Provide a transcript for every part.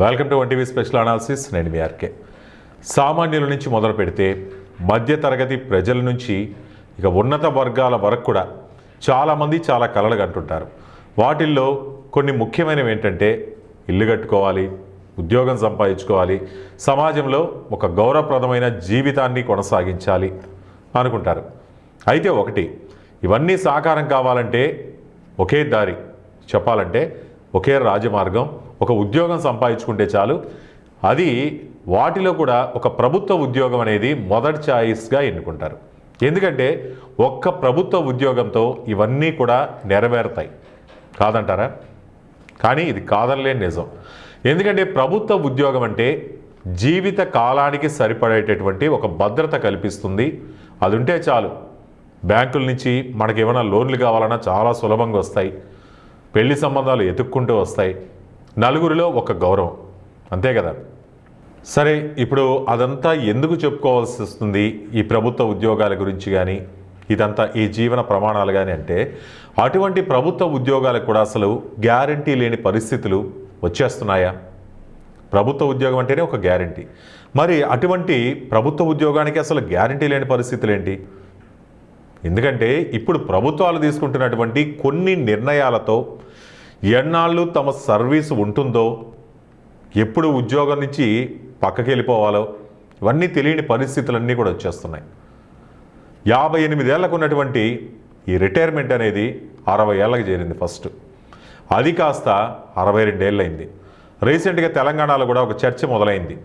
Welcome to 1TV special analysis. నేను మీ RK. సామాన్యుల నుంచి మొదలు పెడితే మధ్యతరగతి ప్రజల నుంచి ఇక ఉన్నత వర్గాల వరకు కూడా చాలామంది చాలా కలలు కంటుంటారు. వాటిల్లో కొన్ని ముఖ్యమైనవి ఏంటంటే ఇల్లు కట్టుకోవాలి, ఉద్యోగం సంపాదించుకోవాలి, సమాజంలో ఒక గౌరవప్రదమైన జీవితాన్ని కొనసాగించాలి అనుకుంటారు. అయితే ఒకటి, ఇవన్నీ సాకారం కావాలంటే ఒకే దారి, చెప్పాలంటే ఒకే రాజమార్గం, ఒక ఉద్యోగం సంపాదించుకుంటే చాలు. అది వాటిలో కూడా ఒక ప్రభుత్వ ఉద్యోగం అనేది మొదటి ఛాయిస్గా ఎన్నుకుంటారు. ఎందుకంటే ఒక్క ప్రభుత్వ ఉద్యోగంతో ఇవన్నీ కూడా నెరవేరుతాయి. కాదంటారా? కానీ ఇది కాదనలేని నిజం. ఎందుకంటే ప్రభుత్వ ఉద్యోగం అంటే జీవిత కాలానికి సరిపడేటటువంటి ఒక భద్రత కల్పిస్తుంది. అది ఉంటే చాలు. బ్యాంకుల నుంచి మనకి ఏమైనా లోన్లు కావాలన్నా చాలా సులభంగా వస్తాయి. పెళ్లి సంబంధాలు ఎతుక్కుంటూ వస్తాయి. నలుగురిలో ఒక గౌరవం, అంతే కదా. సరే, ఇప్పుడు అదంతా ఎందుకు చెప్పుకోవాల్సి వస్తుంది ఈ ప్రభుత్వ ఉద్యోగాల గురించి కానీ, ఇదంతా ఈ జీవన ప్రమాణాలు కానీ అంటే, అటువంటి ప్రభుత్వ ఉద్యోగాలకు కూడా అసలు గ్యారంటీ లేని పరిస్థితులు వచ్చేస్తున్నాయా? ప్రభుత్వ ఉద్యోగం అంటేనే ఒక గ్యారంటీ. మరి అటువంటి ప్రభుత్వ ఉద్యోగానికి అసలు గ్యారంటీ లేని పరిస్థితులు ఏంటి? ఎందుకంటే ఇప్పుడు ప్రభుత్వాలు తీసుకుంటున్నటువంటి కొన్ని నిర్ణయాలతో ఎన్నాళ్ళు తమ సర్వీసు ఉంటుందో, ఎప్పుడు ఉద్యోగం నుంచి పక్కకి వెళ్ళిపోవాలో ఇవన్నీ తెలియని పరిస్థితులన్నీ కూడా వచ్చేస్తున్నాయి. 58 ఏళ్లకు ఉన్నటువంటి ఈ రిటైర్మెంట్ అనేది 60 ఏళ్ళకి చేరింది ఫస్ట్. అది కాస్త 62 ఏళ్ళైంది. రీసెంట్గా తెలంగాణలో కూడా ఒక చర్చ మొదలైంది.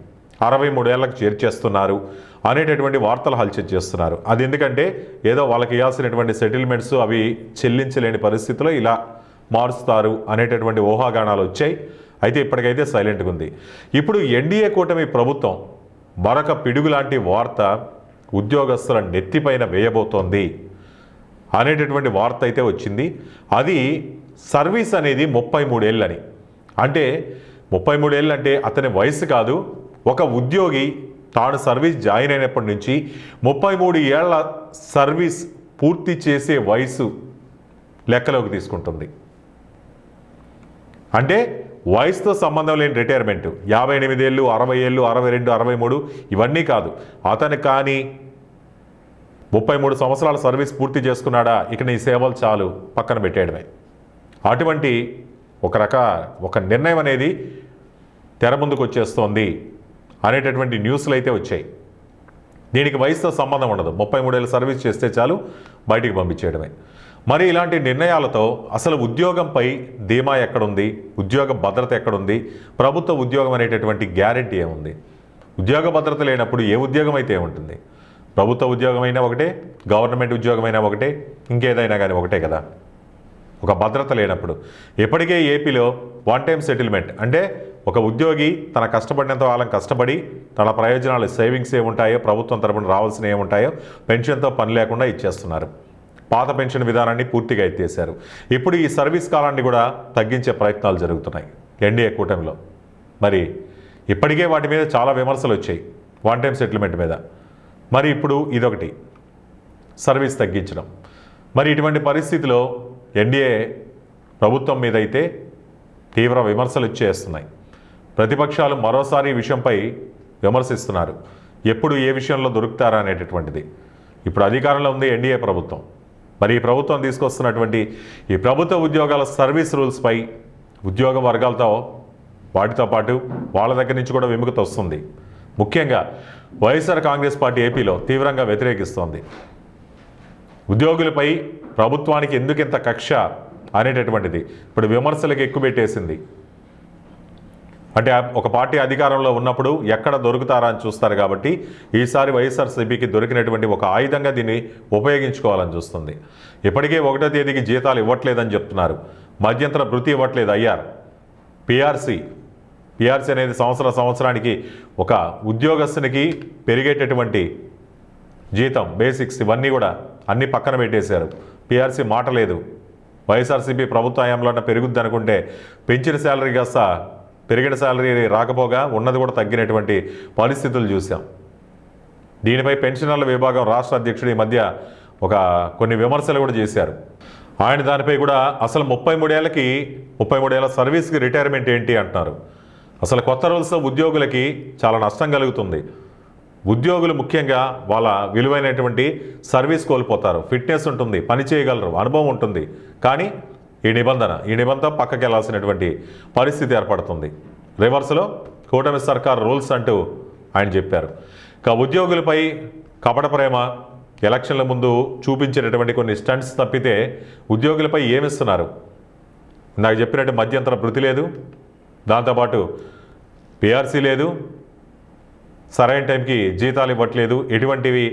63 ఏళ్ళకు చేర్చేస్తున్నారు అనేటటువంటి వార్తలు హల్చల్ చేస్తున్నారు. అది ఎందుకంటే ఏదో వాళ్ళకి ఇవ్వాల్సినటువంటి సెటిల్మెంట్స్ అవి చెల్లించలేని పరిస్థితిలో ఇలా మారుస్తారు అనేటటువంటి ఊహాగానాలు వచ్చాయి. అయితే ఇప్పటికైతే సైలెంట్గా ఉంది. ఇప్పుడు ఎన్డీఏ కూటమి ప్రభుత్వం మరొక పిడుగు లాంటి వార్త ఉద్యోగస్తుల నెత్తిపైన వేయబోతోంది అనేటటువంటి వార్త అయితే వచ్చింది. అది సర్వీస్ అనేది 33 ఏళ్ళని. అంటే 33 ఏళ్ళు అంటే అతని వయసు కాదు, ఒక ఉద్యోగి తాను సర్వీస్ జాయిన్ అయినప్పటి నుంచి 33 ఏళ్ల సర్వీస్ పూర్తి చేసే వయసు లెక్కలోకి తీసుకుంటుంది. అంటే వయసుతో సంబంధం లేని రిటైర్మెంట్ 58 ఏళ్ళు, 60 ఏళ్ళు, 62, 63 ఇవన్నీ కాదు. అతను కానీ 33 సంవత్సరాల సర్వీస్ పూర్తి చేసుకున్నాడా, ఇక నీ సేవలు చాలు, పక్కన పెట్టేయడమే. అటువంటి ఒక నిర్ణయం అనేది తెర ముందుకు వచ్చేస్తోంది అనేటటువంటి న్యూస్లు అయితే వచ్చాయి. దీనికి వయసుతో సంబంధం ఉండదు. 33 ఏళ్ళ సర్వీస్ చేస్తే చాలు, బయటికి పంపించేయడమే. మరి ఇలాంటి నిర్ణయాలతో అసలు ఉద్యోగంపై ధీమా ఎక్కడుంది? ఉద్యోగ భద్రత ఎక్కడుంది? ప్రభుత్వ ఉద్యోగం అనేటటువంటి గ్యారెంటీ ఏముంది? ఉద్యోగ భద్రత లేనప్పుడు ఏ ఉద్యోగం అయితే ఏముంటుంది? ప్రభుత్వ ఉద్యోగం అయినా ఒకటే, గవర్నమెంట్ ఉద్యోగం అయినా ఒకటే, ఇంకేదైనా కానీ ఒకటే కదా. ఒక భద్రత లేనప్పుడు ఇప్పటికే ఏపీలో వన్ టైం సెటిల్మెంట్ అంటే ఒక ఉద్యోగి తన కష్టపడినంత కాలం కష్టపడి తన ప్రయోజనాలు సేవింగ్స్ ఏముంటాయో, ప్రభుత్వం తరపున రావాల్సిన ఏముంటాయో పెన్షన్తో పని లేకుండా ఇచ్చేస్తున్నారు. పాత పెన్షన్ విధానాన్ని పూర్తిగా ఎత్తేసారు. ఇప్పుడు ఈ సర్వీస్ కాలాన్ని కూడా తగ్గించే ప్రయత్నాలు జరుగుతున్నాయి ఎన్డీఏ కూటమిలో. మరి ఇప్పటికే వాటి మీద చాలా విమర్శలు వచ్చాయి, వన్ టైం సెటిల్మెంట్ మీద. మరి ఇప్పుడు ఇదొకటి, సర్వీస్ తగ్గించడం. మరి ఇటువంటి పరిస్థితిలో ఎన్డీఏ ప్రభుత్వం మీద అయితే తీవ్ర విమర్శలు ఇచ్చేస్తున్నాయి. ప్రతిపక్షాలు మరోసారి ఈ విషయంపై విమర్శిస్తున్నారు. ఎప్పుడు ఏ విషయంలో దొరుకుతారా అనేటటువంటిది. ఇప్పుడు అధికారంలో ఉంది ఎన్డీఏ ప్రభుత్వం. మరి ఈ ప్రభుత్వం తీసుకొస్తున్నటువంటి ఈ ప్రభుత్వ ఉద్యోగాల సర్వీస్ రూల్స్పై ఉద్యోగ వర్గాలతో వాటితో పాటు వాళ్ళ దగ్గర నుంచి కూడా విముఖత వస్తుంది. ముఖ్యంగా వైఎస్ఆర్ కాంగ్రెస్ పార్టీ ఏపీలో తీవ్రంగా వ్యతిరేకిస్తోంది. ఉద్యోగులపై ప్రభుత్వానికి ఎందుకు ఇంత కక్ష అనేటటువంటిది ఇప్పుడు విమర్శలకు ఎక్కుపెట్టేసింది. అంటే ఒక పార్టీ అధికారంలో ఉన్నప్పుడు ఎక్కడ దొరుకుతారా అని చూస్తారు కాబట్టి ఈసారి వైఎస్ఆర్సీపీకి దొరికినటువంటి ఒక ఆయుధంగా దీన్ని ఉపయోగించుకోవాలని చూస్తుంది. ఇప్పటికే 1వ తేదీకి జీతాలు ఇవ్వట్లేదని చెప్తున్నారు. మధ్యంతర భృతి ఇవ్వట్లేదు అయ్యారు. పిఆర్సీ అనేది సంవత్సరానికి ఒక ఉద్యోగస్తునికి పెరిగేటటువంటి జీతం, బేసిక్స్ ఇవన్నీ కూడా అన్నీ పక్కన పెట్టేశారు. పిఆర్సీ మాట లేదు. వైఎస్ఆర్సీపీ ప్రభుత్వ హయాంలో పెరుగుద్ది అనుకుంటే పెంచిన శాలరీ కాస్త పెరిగిన శాలరీ రాకపోగా ఉన్నది కూడా తగ్గినటువంటి పరిస్థితులు చూసాం. దీనిపై పెన్షనర్ల విభాగం రాష్ట్ర అధ్యక్షుడు ఈ మధ్య కొన్ని విమర్శలు కూడా చేశారు. ఆయన దానిపై కూడా అసలు 33 ఏళ్ళ సర్వీస్కి రిటైర్మెంట్ ఏంటి అంటున్నారు. అసలు కొత్త రూల్స్తో ఉద్యోగులకి చాలా నష్టం కలుగుతుంది. ఉద్యోగులు ముఖ్యంగా వాళ్ళ విలువైనటువంటి సర్వీస్ కోల్పోతారు. ఫిట్నెస్ ఉంటుంది, పని చేయగలరు, అనుభవం ఉంటుంది. కానీ ఈ నిబంధన పక్కకి వెళ్ళాల్సినటువంటి పరిస్థితి ఏర్పడుతుంది. రివర్స్లో కూటమి సర్కార్ రూల్స్ అంటూ ఆయన చెప్పారు. ఇక ఉద్యోగులపై కపట ప్రేమ, ఎలక్షన్ల ముందు చూపించేటటువంటి కొన్ని స్టంట్స్ తప్పితే ఉద్యోగులపై ఏమిస్తున్నారు? నాకు చెప్పినట్టు మధ్యంతర భృతి లేదు, దాంతోపాటు పిఆర్సీ లేదు, సరైన టైంకి జీతాలు ఇవ్వట్లేదు. ఎటువంటివి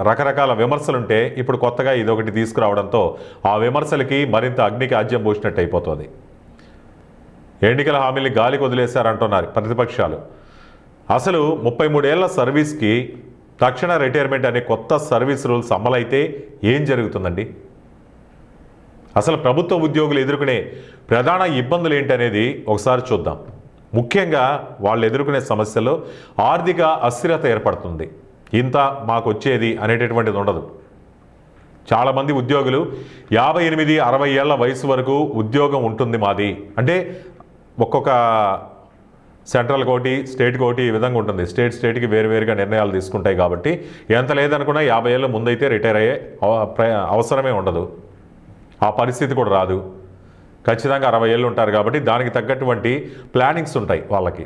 రకరకాల విమర్శలుంటే ఇప్పుడు కొత్తగా ఇదొకటి తీసుకురావడంతో ఆ విమర్శలకి మరింత అగ్నికి ఆజ్యం పోసినట్టు అయిపోతుంది. ఎన్నికల హామీల్ని గాలికి వదిలేశారంటున్నారు ప్రతిపక్షాలు. అసలు 33 ఏళ్ల సర్వీస్కి తక్షణ రిటైర్మెంట్ అనే కొత్త సర్వీస్ రూల్స్ అమలైతే ఏం జరుగుతుందండి? అసలు ప్రభుత్వ ఉద్యోగులు ఎదుర్కొనే ప్రధాన ఇబ్బందులు ఏంటనేది ఒకసారి చూద్దాం. ముఖ్యంగా వాళ్ళు ఎదుర్కొనే సమస్యల్లో ఆర్థిక అస్థిరత ఏర్పడుతుంది. ఇంత మాకు వచ్చేది అనేటటువంటిది ఉండదు. చాలామంది ఉద్యోగులు 58-60 ఏళ్ల వయసు వరకు ఉద్యోగం ఉంటుంది మాది అంటే, ఒక్కొక్క సెంట్రల్ కోటి, స్టేట్ కోటి ఈ విధంగా ఉంటుంది. స్టేట్కి వేరువేరుగా నిర్ణయాలు తీసుకుంటాయి కాబట్టి ఎంత లేదనుకున్నా 50 ఏళ్ళ ముందైతే రిటైర్ అయ్యే అవసరమే ఉండదు. ఆ పరిస్థితి కూడా రాదు. ఖచ్చితంగా 60 ఏళ్ళు ఉంటారు కాబట్టి దానికి తగ్గటువంటి ప్లానింగ్స్ ఉంటాయి వాళ్ళకి.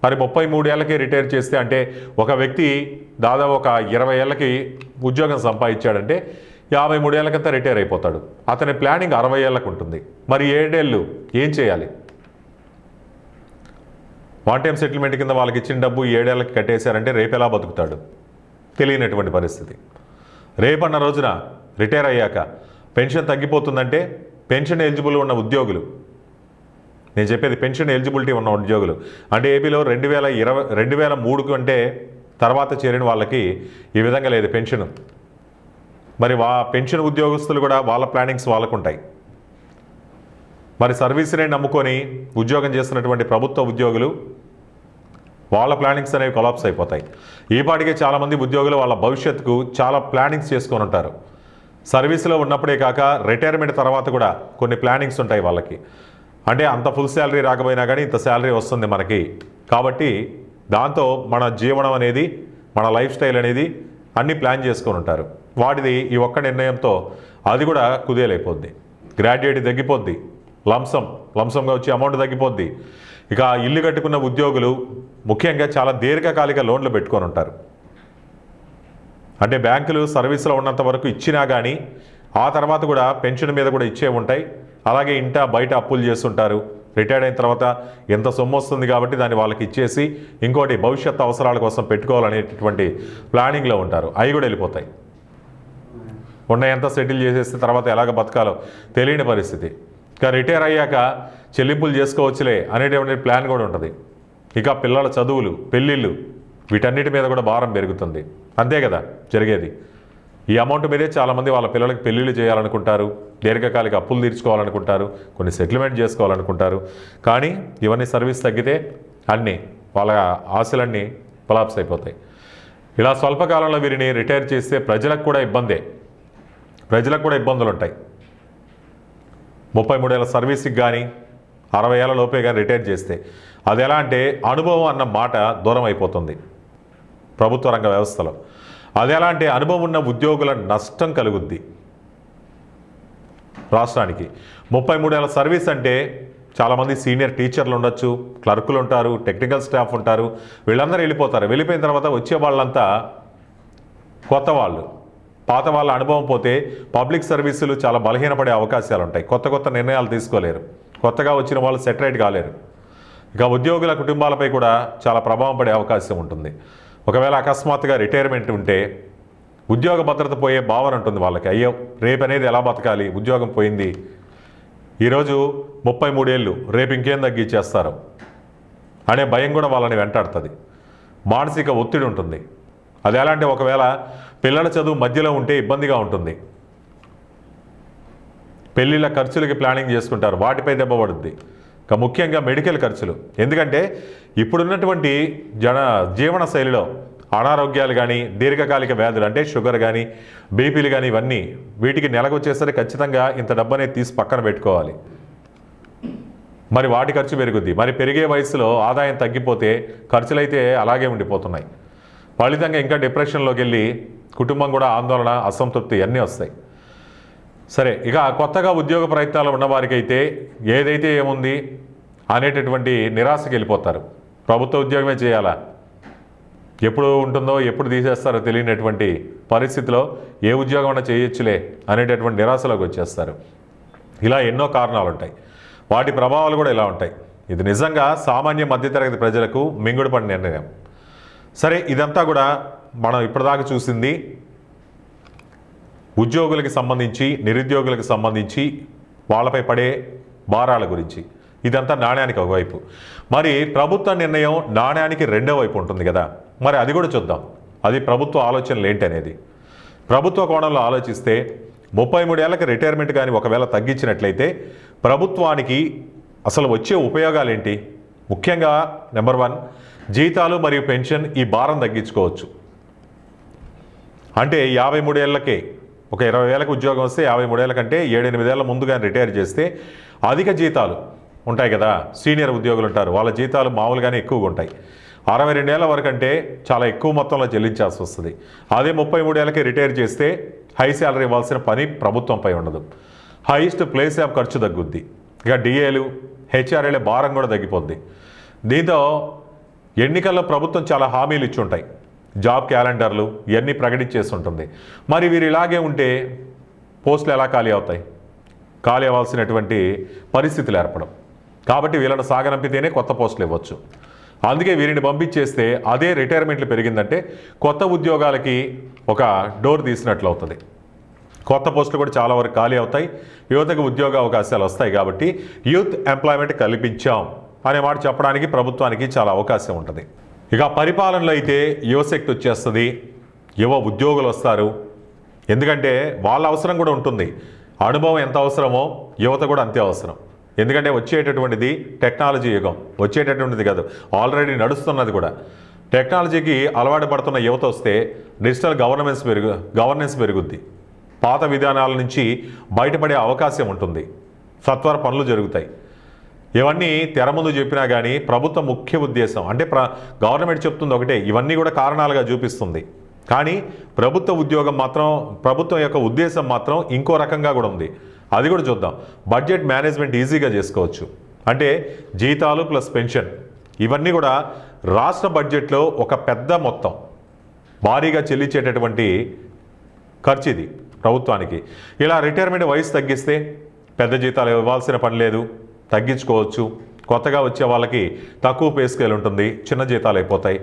మరి 33 ఏళ్ళకి రిటైర్ చేస్తే అంటే ఒక వ్యక్తి దాదాపు ఒక 20 ఏళ్ళకి ఉద్యోగం సంపాదించాడంటే 53 ఏళ్ళకంతా రిటైర్ అయిపోతాడు. అతని ప్లానింగ్ 60 ఏళ్ళకు ఉంటుంది. మరి 7 ఏళ్ళు ఏం చేయాలి? వన్ టైం సెటిల్మెంట్ కింద వాళ్ళకి ఇచ్చిన డబ్బు 7 ఏళ్ళకి కట్టేశారంటే రేపు ఎలా బతుకుతాడు? తెలియనటువంటి పరిస్థితి. రేపన్న రోజున రిటైర్ అయ్యాక పెన్షన్ తగ్గిపోతుందంటే పెన్షన్ ఎలిజిబుల్ ఉన్న ఉద్యోగులు, నేను చెప్పేది పెన్షన్ ఎలిజిబిలిటీ ఉన్న ఉద్యోగులు అంటే ఏపీలో 2003 కంటే తర్వాత చేరిన వాళ్ళకి ఈ విధంగా లేదు పెన్షన్. మరి పెన్షన్ ఉద్యోగస్తులు కూడా వాళ్ళ ప్లానింగ్స్ వాళ్ళకు ఉంటాయి. మరి సర్వీస్ని నమ్ముకొని ఉద్యోగం చేస్తున్నటువంటి ప్రభుత్వ ఉద్యోగులు వాళ్ళ ప్లానింగ్స్ అనేవి కొలాప్స్ అయిపోతాయి. ఈ పాటికే చాలామంది ఉద్యోగులు వాళ్ళ భవిష్యత్తుకు చాలా ప్లానింగ్స్ చేసుకొని ఉంటారు. సర్వీస్లో ఉన్నప్పుడే కాక రిటైర్మెంట్ తర్వాత కూడా కొన్ని ప్లానింగ్స్ ఉంటాయి వాళ్ళకి. అంటే అంత ఫుల్ శాలరీ రాకపోయినా కానీ ఇంత శాలరీ వస్తుంది మనకి, కాబట్టి దాంతో మన జీవనం అనేది, మన లైఫ్ స్టైల్ అనేది అన్నీ ప్లాన్ చేసుకొని ఉంటారు. వాటిది ఈ ఒక్క నిర్ణయంతో అది కూడా కుదేలైపోద్ది. గ్రాడ్యుయేట్ తగ్గిపోద్ది, లంసంగా వచ్చే అమౌంట్ తగ్గిపోద్ది. ఇక ఇల్లు కట్టుకున్న ఉద్యోగులు ముఖ్యంగా చాలా దీర్ఘకాలిక లోన్లు పెట్టుకొని ఉంటారు. అంటే బ్యాంకులు సర్వీస్లో ఉన్నంత వరకు ఇచ్చినా కానీ ఆ తర్వాత కూడా పెన్షన్ మీద కూడా ఇచ్చే ఉంటాయి. అలాగే ఇంట బయట అప్పులు చేస్తుంటారు. రిటైర్డ్ అయిన తర్వాత ఎంత సొమ్ము వస్తుంది కాబట్టి దాన్ని వాళ్ళకి ఇచ్చేసి ఇంకోటి భవిష్యత్తు అవసరాల కోసం పెట్టుకోవాలనేటటువంటి ప్లానింగ్లో ఉంటారు. అవి కూడా వెళ్ళిపోతాయి. ఎంత సెటిల్ చేసేస్తే తర్వాత ఎలాగ బతకాలో తెలియని పరిస్థితి. ఇక రిటైర్ అయ్యాక చెల్లింపులు చేసుకోవచ్చులే అనేటువంటి ప్లాన్ కూడా ఉంటుంది. ఇక పిల్లల చదువులు, పెళ్ళిళ్ళు, వీటన్నిటి మీద కూడా భారం పెరుగుతుంది. అంతే కదా జరిగేది. ఈ అమౌంట్ మీదే చాలామంది వాళ్ళ పిల్లలకి పెళ్ళిళ్ళు చేయాలనుకుంటారు, దీర్ఘకాలిక అప్పులు తీర్చుకోవాలనుకుంటారు, కొన్ని సెటిల్మెంట్ చేసుకోవాలనుకుంటారు. కానీ ఇవన్నీ సర్వీస్ తగ్గితే అన్నీ వాళ్ళ ఆశలన్నీ కొలాప్స్ అయిపోతాయి. ఇలా స్వల్పకాలంలో వీరిని రిటైర్ చేస్తే ప్రజలకు కూడా ఇబ్బందులు ఉంటాయి. 33 ఏళ్ళ సర్వీస్కి కానీ 60 ఏళ్ళ లోపే కానీ రిటైర్ చేస్తే అది ఎలా అంటే అనుభవం అన్న మాట దూరం అయిపోతుంది ప్రభుత్వ రంగ వ్యవస్థలో. అది ఎలా అంటే అనుభవం ఉన్న ఉద్యోగుల నష్టం కలుగుద్ది రాష్ట్రానికి. 33 ఏళ్ళ సర్వీస్ అంటే చాలామంది సీనియర్ టీచర్లు ఉండొచ్చు, క్లర్కులు ఉంటారు, టెక్నికల్ స్టాఫ్ ఉంటారు. వీళ్ళందరూ వెళ్ళిపోతారు. వెళ్ళిపోయిన తర్వాత వచ్చే వాళ్ళంతా కొత్త వాళ్ళు. పాత వాళ్ళ అనుభవం పోతే పబ్లిక్ సర్వీసులు చాలా బలహీనపడే అవకాశాలు ఉంటాయి. కొత్త నిర్ణయాలు తీసుకోలేరు. కొత్తగా వచ్చిన వాళ్ళు సెటరేట్ కాలేరు. ఇక ఉద్యోగుల కుటుంబాలపై కూడా చాలా ప్రభావం పడే అవకాశం ఉంటుంది. ఒకవేళ అకస్మాత్తుగా రిటైర్మెంట్ ఉంటే ఉద్యోగ భద్రత పోయే భావన ఉంటుంది వాళ్ళకి. అయ్యో రేపు అనేది ఎలా బతకాలి, ఉద్యోగం పోయింది, ఈరోజు 33 ఏళ్ళు, రేపు ఇంకేం తగ్గించేస్తారు అనే భయం కూడా వాళ్ళని వెంటాడుతుంది. మానసిక ఒత్తిడి ఉంటుంది. అది ఎలా అంటే ఒకవేళ పిల్లల చదువు మధ్యలో ఉంటే ఇబ్బందిగా ఉంటుంది. పెళ్ళిళ్ళ ఖర్చులకి ప్లానింగ్ చేసుకుంటారు, వాటిపై దెబ్బ పడుద్ది. ఇక ముఖ్యంగా మెడికల్ ఖర్చులు. ఎందుకంటే ఇప్పుడున్నటువంటి జీవన శైలిలో అనారోగ్యాలు కానీ, దీర్ఘకాలిక వ్యాధులు అంటే షుగర్ కానీ, బీపీలు కానీ, ఇవన్నీ వీటికి నెలకు వచ్చేసరికి ఖచ్చితంగా ఇంత డబ్బు అనేది తీసి పక్కన పెట్టుకోవాలి. మరి వాటి ఖర్చు పెరుగుద్ది. మరి పెరిగే వయసులో ఆదాయం తగ్గిపోతే ఖర్చులైతే అలాగే ఉండిపోతున్నాయి. ఫలితంగా ఇంకా డిప్రెషన్లోకి వెళ్ళి కుటుంబం కూడా ఆందోళన, అసంతృప్తి అన్నీ వస్తాయి. సరే, ఇక కొత్తగా ఉద్యోగ ప్రయత్నాలు ఉన్నవారికైతే ఏదైతే ఏముంది అనేటటువంటి నిరాశకి వెళ్ళిపోతారు. ప్రభుత్వ ఉద్యోగమే చేయాలా, ఎప్పుడు ఉంటుందో ఎప్పుడు తీసేస్తారో తెలియనటువంటి పరిస్థితిలో ఏ ఉద్యోగం అన్నా చేయొచ్చులే అనేటటువంటి నిరాశలోకి వచ్చేస్తారు. ఇలా ఎన్నో కారణాలు ఉంటాయి, వాటి ప్రభావాలు కూడా ఇలా ఉంటాయి. ఇది నిజంగా సామాన్య మధ్యతరగతి ప్రజలకు మింగుడు పడిన నిర్ణయం. సరే, ఇదంతా కూడా మనం ఇప్పటిదాకా చూసింది ఉద్యోగులకి సంబంధించి, నిరుద్యోగులకు సంబంధించి వాళ్ళపై పడే భారాల గురించి. ఇదంతా నాణ్యానికి ఒకవైపు. మరి ప్రభుత్వ నిర్ణయం నాణ్యానికి రెండో వైపు ఉంటుంది కదా, మరి అది కూడా చూద్దాం. అది ప్రభుత్వ ఆలోచనలు ఏంటి అనేది. ప్రభుత్వ కోణంలో ఆలోచిస్తే 33 ఏళ్ళకి రిటైర్మెంట్ కానీ ఒకవేళ తగ్గించినట్లయితే ప్రభుత్వానికి అసలు వచ్చే ఉపయోగాలు ఏంటి? ముఖ్యంగా నెంబర్ 1, జీతాలు మరియు పెన్షన్, ఈ భారం తగ్గించుకోవచ్చు. అంటే 53 ఏళ్ళకే ఒక 20 ఏళ్ళకి ఉద్యోగం వస్తే 53 ఏళ్ళ కంటే 7-8 ఏళ్ళ ముందుగా రిటైర్ చేస్తే అధిక జీతాలు ఉంటాయి కదా, సీనియర్ ఉద్యోగులు ఉంటారు, వాళ్ళ జీతాలు మామూలుగానే ఎక్కువగా ఉంటాయి. 62 ఏళ్ళ వరకు అంటే చాలా ఎక్కువ మొత్తంలో చెల్లించాల్సి వస్తుంది. అదే 33 ఏళ్ళకి రిటైర్ చేస్తే హై శాలరీ ఇవ్వాల్సిన పని ప్రభుత్వంపై ఉండదు. హైయెస్ట్ ప్లేస్ ఆఫ్ ఖర్చు తగ్గుద్ది. ఇక డిఏలు, హెచ్ఆర్ఏల భారం కూడా తగ్గిపోద్ది. దీంతో ఎన్నికల్లో ప్రభుత్వం చాలా హామీలు ఇచ్చి ఉంటాయి, జాబ్ క్యాలెండర్లు ఇవన్నీ ప్రకటించేస్తుంటుంది. మరి వీరు ఇలాగే ఉంటే పోస్టులు ఎలా ఖాళీ అవుతాయి? ఖాళీ అవ్వాల్సినటువంటి పరిస్థితులు ఏర్పడం. కాబట్టి వీళ్ళని సాగనంపితేనే కొత్త పోస్టులు ఇవ్వచ్చు. అందుకే వీరిని పంపించేస్తే అదే రిటైర్మెంట్లు పెరిగిందంటే కొత్త ఉద్యోగాలకి ఒక డోర్ తీసినట్లు అవుతుంది. కొత్త పోస్టులు కూడా చాలా వరకు ఖాళీ అవుతాయి, యువతకు ఉద్యోగ అవకాశాలు వస్తాయి. కాబట్టి యూత్ ఎంప్లాయ్మెంట్ కల్పించాం అనే మాట చెప్పడానికి ప్రభుత్వానికి చాలా అవకాశం ఉంటుంది. ఇక పరిపాలనలో అయితే యువశక్తి వచ్చేస్తుంది, యువ ఉద్యోగులు వస్తారు. ఎందుకంటే వాళ్ళ అవసరం కూడా ఉంటుంది. అనుభవం ఎంత అవసరమో యువత కూడా అంతే అవసరం. ఎందుకంటే వచ్చేటటువంటిది టెక్నాలజీ యుగం, వచ్చేటటువంటిది కాదు, ఆల్రెడీ నడుస్తున్నది కూడా. టెక్నాలజీకి అలవాటు పడుతున్న యువత వస్తే డిజిటల్ గవర్నెన్స్ పెరుగుద్ది. పాత విధానాల నుంచి బయటపడే అవకాశం ఉంటుంది, సత్వర పనులు జరుగుతాయి. ఇవన్నీ తెర ముందు చెప్పినా కానీ ప్రభుత్వ ముఖ్య ఉద్దేశం అంటే గవర్నమెంట్ చెప్తుంది ఒకటే, ఇవన్నీ కూడా కారణాలుగా చూపిస్తుంది. కానీ ప్రభుత్వ ఉద్యోగం మాత్రం, ప్రభుత్వం యొక్క ఉద్దేశం మాత్రం ఇంకో రకంగా కూడా ఉంది. అది కూడా చూద్దాం. బడ్జెట్ మేనేజ్మెంట్ ఈజీగా చేసుకోవచ్చు. అంటే జీతాలు ప్లస్ పెన్షన్ ఇవన్నీ కూడా రాష్ట్ర బడ్జెట్లో ఒక పెద్ద మొత్తం భారీగా చెల్లించేటటువంటి ఖర్చు ఇది ప్రభుత్వానికి. ఇలా రిటైర్మెంట్ వయసు తగ్గిస్తే పెద్ద జీతాలు ఇవ్వాల్సిన పని లేదు, తగ్గించుకోవచ్చు. కొత్తగా వచ్చే వాళ్ళకి తక్కువ పే స్కేల్ ఉంటుంది, చిన్న జీతాలు అయిపోతాయి.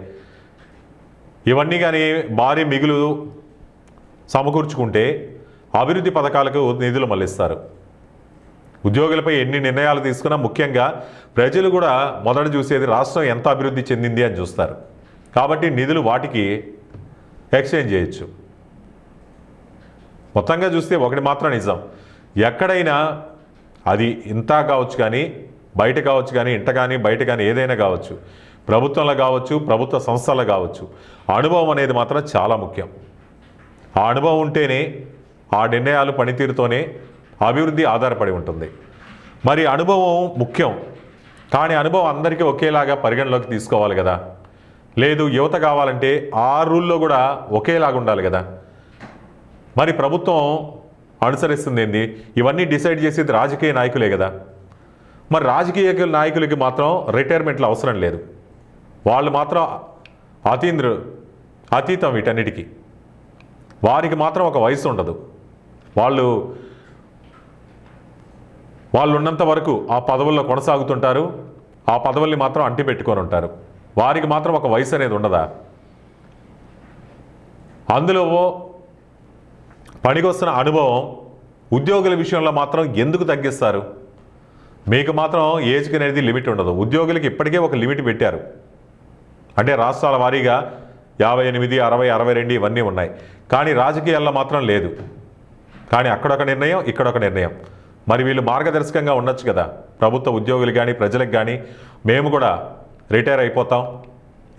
ఇవన్నీ కానీ భారీ మిగులు సమకూర్చుకుంటే అభివృద్ధి పథకాలకు నిధులు మళ్లిస్తారు. ఉద్యోగులపై ఎన్ని నిర్ణయాలు తీసుకున్నా ముఖ్యంగా ప్రజలు కూడా మొదట చూసేది రాష్ట్రం ఎంత అభివృద్ధి చెందింది అని చూస్తారు. కాబట్టి నిధులు వాటికి ఎక్స్చేంజ్ చేయొచ్చు. మొత్తంగా చూస్తే ఒకటి మాత్రం నిజం, ఎక్కడైనా అది ఇంత కావచ్చు కానీ బయట కావచ్చు, కానీ ఇంట కానీ బయట కానీ ఏదైనా కావచ్చు, ప్రభుత్వంలో కావచ్చు, ప్రభుత్వ సంస్థల్లో కావచ్చు, అనుభవం అనేది మాత్రం చాలా ముఖ్యం. ఆ అనుభవం ఉంటేనే ఆ నిర్ణయాలు పనితీరుతోనే అభివృద్ధి ఆధారపడి ఉంటుంది. మరి అనుభవం ముఖ్యం, కానీ అనుభవం అందరికీ ఒకేలాగా పరిగణలోకి తీసుకోవాలి కదా. లేదు, యువత కావాలంటే ఆ రూల్లో కూడా ఒకేలాగా ఉండాలి కదా. మరి ప్రభుత్వం అనుసరిస్తుంది ఏంది? ఇవన్నీ డిసైడ్ చేసేది రాజకీయ నాయకులే కదా. మరి రాజకీయ నాయకులకి మాత్రం రిటైర్మెంట్లు అవసరం లేదు. వాళ్ళు మాత్రం అతీతం వీటన్నిటికీ. వారికి మాత్రం ఒక వయసు ఉండదు. వాళ్ళు ఉన్నంత వరకు ఆ పదవుల్లో కొనసాగుతుంటారు, ఆ పదవుల్ని మాత్రం అంటి పెట్టుకొని ఉంటారు. వారికి మాత్రం ఒక వయసు అనేది ఉండదా? అందులో పనికొస్తున్న అనుభవం ఉద్యోగుల విషయంలో మాత్రం ఎందుకు తగ్గిస్తారు? మీకు మాత్రం ఏజ్కి అనేది లిమిట్ ఉండదు. ఉద్యోగులకి ఇప్పటికే ఒక లిమిట్ పెట్టారు. అంటే రాష్ట్రాల వారీగా 58, 60, 62 ఇవన్నీ ఉన్నాయి. కానీ రాజకీయాల్లో మాత్రం లేదు. కానీ అక్కడొక నిర్ణయం, ఇక్కడొక నిర్ణయం. మరి వీళ్ళు మార్గదర్శకంగా ఉండొచ్చు కదా ప్రభుత్వ ఉద్యోగులు కానీ ప్రజలకు కానీ. మేము కూడా రిటైర్ అయిపోతాం,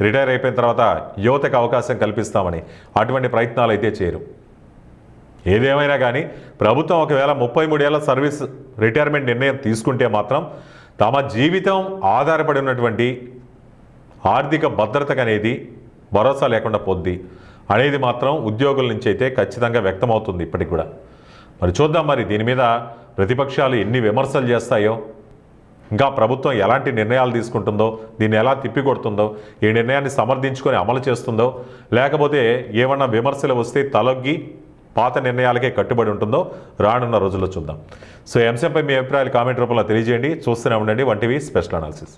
రిటైర్ అయిపోయిన తర్వాత యువతకు అవకాశం కల్పిస్తామని అటువంటి ప్రయత్నాలు అయితే చేయరు. ఏదేమైనా కానీ ప్రభుత్వం ఒకవేళ 33 ఏళ్ల సర్వీస్ రిటైర్మెంట్ నిర్ణయం తీసుకుంటే మాత్రం తమ జీవితం ఆధారపడి ఉన్నటువంటి ఆర్థిక భద్రతకు అనేది భరోసా లేకుండా పోద్ది అనేది మాత్రం ఉద్యోగుల నుంచి అయితే ఖచ్చితంగా వ్యక్తమవుతుంది ఇప్పటికి కూడా. మరి చూద్దాం మరి దీని మీద ప్రతిపక్షాలు ఎన్ని విమర్శలు చేస్తాయో, ఇంకా ప్రభుత్వం ఎలాంటి నిర్ణయాలు తీసుకుంటుందో, దీన్ని ఎలా తిప్పికొడుతుందో, ఈ నిర్ణయాన్ని సమర్థించుకొని అమలు చేస్తుందో, లేకపోతే ఏమన్నా విమర్శలు వస్తే తలొగ్గి పాత నిర్ణయాలకే కట్టుబడి ఉంటుందో రానున్న రోజుల్లో చూద్దాం. సో ఈ అంశంపై మీ అభిప్రాయాలు కామెంట్ రూపంలో తెలియజేయండి. చూస్తూనే ఉండండి 1TV స్పెషల్ అనాలిసిస్.